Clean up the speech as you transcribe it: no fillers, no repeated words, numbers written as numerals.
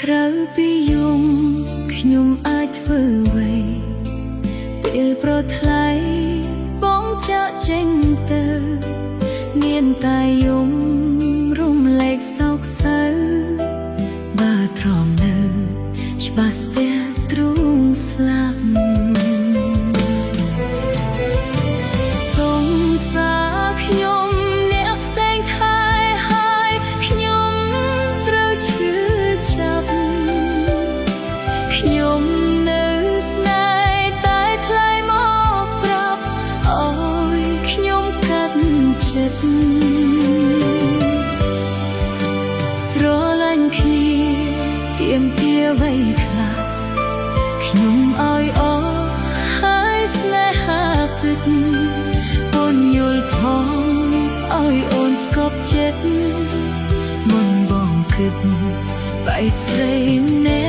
ក្រៅពីយំខ្ញុំអាចធ្វើអ្វីពេលប្រថ្លៃបងចាក់ចេញទៅមានតែយំរំលែកសោកសៅបើទ្រាំនៅច្បាស់ស្ទះទ្រូងស្លាប់សង្សារខ្ញុំអ្នកផ្សេងថែហើយខ្ញុំត្រូវឈឺចាប់ខ្ញុំនៅស្នេហ៍តែថ្លៃមកប្រាប់ឲ្យខ្ញុំកាត់ចិត្តស្រឡាញ់គ្នាទៀមទាអ្វីខ្លះខ្ញុំឲ្យអស់ហើយស្នេហាពិតអូនយល់ផងឲ្យអូនស្គប់ចិត្តមុនបងគិតបែកស្រីណែ